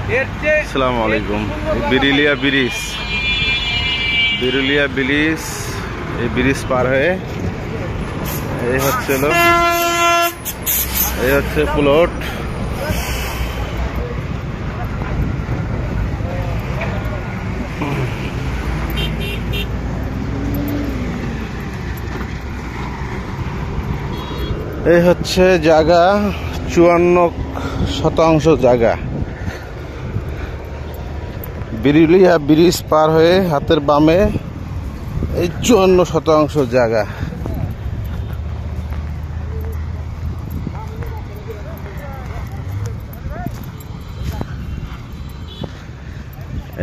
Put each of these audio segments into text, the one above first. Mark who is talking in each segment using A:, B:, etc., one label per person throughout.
A: আসসালামু আলাইকুম। Birulia bridge, Birulia bridge, এই ব্রিজ পার হয়ে এই হচ্ছে প্লট। এই হচ্ছে জায়গা, 54% জায়গা। বিরুলিয়া ব্রিজ পার হয়ে হাতের বামে এই 54% জায়গা।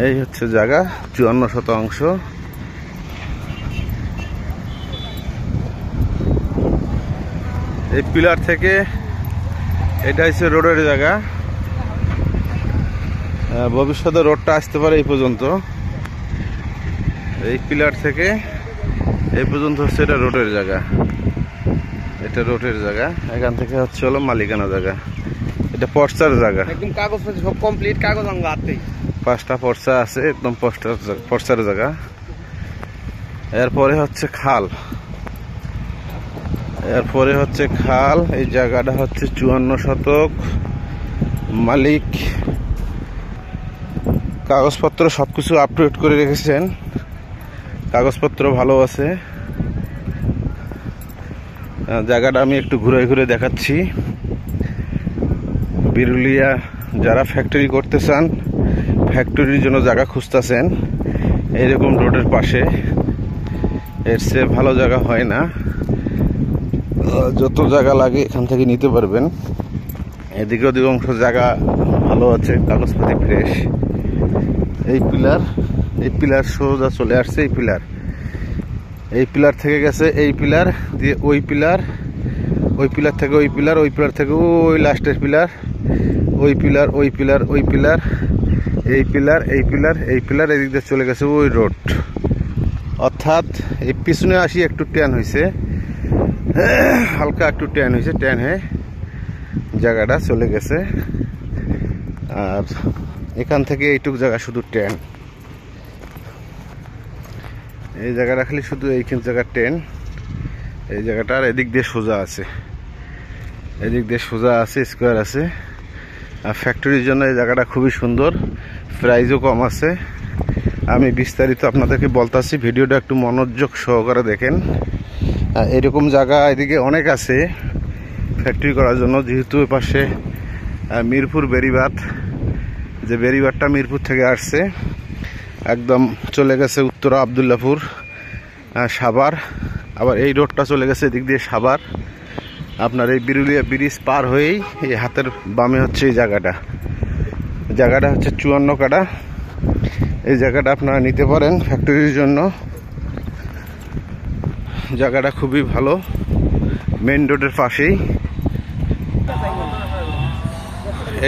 A: এই হচ্ছে জায়গা 54%। এই পিলার থেকে এটা হচ্ছে রোডের জায়গা। ভবিষ্যতে রোডটা আসতে পারে এই পর্যন্ত। এই পিলার থেকে এই পর্যন্ত হচ্ছে এটা রোডের জায়গা। এটা রোডের জায়গা, এখান থেকে হচ্ছে হলো মালিকানা জায়গা। এটা পর্চার জায়গা,
B: একদম কাগজ সব কমপ্লিট, কাগজ অঙ্গ আছে,
A: 5টা পর্চা আছে, একদম পর্চার জায়গা। এরপরে হচ্ছে খাল, এরপরে হচ্ছে খাল। এই জায়গাটা হচ্ছে 54 শতক। মালিক কাগজপত্র সবকিছু আপডেট করে রেখেছেন, কাগজপত্র ভালো আছে। জায়গাটা আমি একটু ঘুরে ঘুরে দেখাচ্ছি। বিরুলিয়া যারা ফ্যাক্টরি করতে চান, ফ্যাক্টরির জন্য জায়গা খুঁজতেছেন, এইরকম রোডের পাশে এর চেয়ে ভালো জায়গা হয় না। যত জায়গা লাগে এখান থেকে নিতে পারবেন। এদিকে অধিকাংশ জায়গা ভালো আছে, কাগজপাতি ফ্রেশ। এই পিলার সোজা চলে আসছে। এই পিলার থেকে গেছে এই পিলার দিয়ে ওই পিলার, ওই পিলার থেকে ওই পিলার, ওই পিলার থেকে ওই লাস্টের পিলার, ওই পিলার, ওই পিলার, ওই পিলার, এই পিলার, এই পিলার, এই পিলার, এদিক দিয়ে চলে গেছে ওই রোড। অর্থাৎ এই পিছনে আসি একটু ট্যান হয়েছে, হালকা একটু ট্যান হয়েছে, ট্যান হয়ে জায়গাটা চলে গেছে। আর এখান থেকে এইটুক জায়গা শুধু ট্যান। এই জায়গাটা খালি শুধু এইখান জায়গা ট্যান। এই জায়গাটার এদিক দিয়ে সোজা আছে, এদিক দিয়ে সোজা আছে, স্কোয়ার আছে। আর ফ্যাক্টরির জন্য এই জায়গাটা খুবই সুন্দর, প্রাইসও কম আছে। আমি বিস্তারিত আপনাদেরকে বলতেছি, ভিডিওটা একটু মনোযোগ সহকারে দেখেন। এরকম জায়গা এদিকে অনেক আছে ফ্যাক্টরি করার জন্য। যেহেতু এ পাশে মিরপুর বেড়িবাঁধ, যে বেড়িবাঁধটা মিরপুর থেকে আসছে, একদম চলে গেছে উত্তরা আবদুল্লাপুর, সাভার। আবার এই রোডটা চলে গেছে এদিক দিয়ে সাভার। আপনার এই বিরুলিয়া ব্রিজ পার হয়েই এই হাতের বামে হচ্ছে এই জায়গাটা। জায়গাটা হচ্ছে 54 কাঠা। এই জায়গাটা আপনারা নিতে পারেন ফ্যাক্টরির জন্য। জায়গাটা খুবই ভালো, মেইন রোডের পাশেই।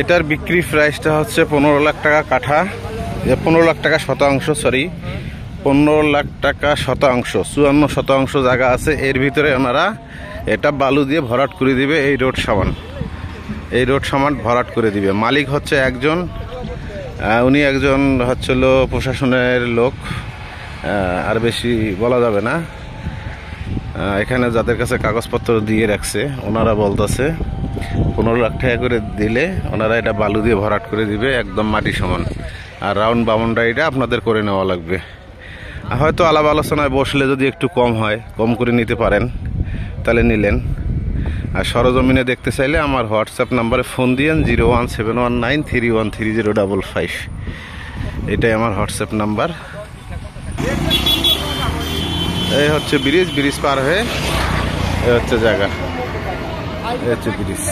A: এটার বিক্রি প্রাইসটা হচ্ছে 15 লাখ টাকা কাঠা, 15 লাখ টাকা শতাংশ, 15 লাখ টাকা শতাংশ। 54% জায়গা আছে। এর ভিতরে ওনারা এটা বালু দিয়ে ভরাট করে দিবে। এই রোড সমান ভরাট করে দিবে। মালিক হচ্ছে একজন, উনি একজন হচ্ছিল প্রশাসনের লোক, আর বেশি বলা যাবে না। এখানে যাদের কাছে কাগজপত্র দিয়ে রাখছে ওনারা বলতেছে 15 লাখ টাকা করে দিলে ওনারা এটা বালু দিয়ে ভরাট করে দিবে, একদম মাটি সমান। আর রাউন্ড বাউন্ডারিটা আপনাদের করে নেওয়া লাগবে। হয়তো আলাপ আলোচনায় বসলে যদি একটু কম হয়, কম করে নিতে পারেন, তাহলে নিলেন। আর সরজমিনে দেখতে চাইলে আমার হোয়াটসঅ্যাপ নাম্বারে ফোন দিয়েন, 01719313055। এটাই আমার হোয়াটসঅ্যাপ নাম্বার। এই হচ্ছে ব্রিজ পার হয়ে এই হচ্ছে জায়গা, এই হচ্ছে ব্রিজ।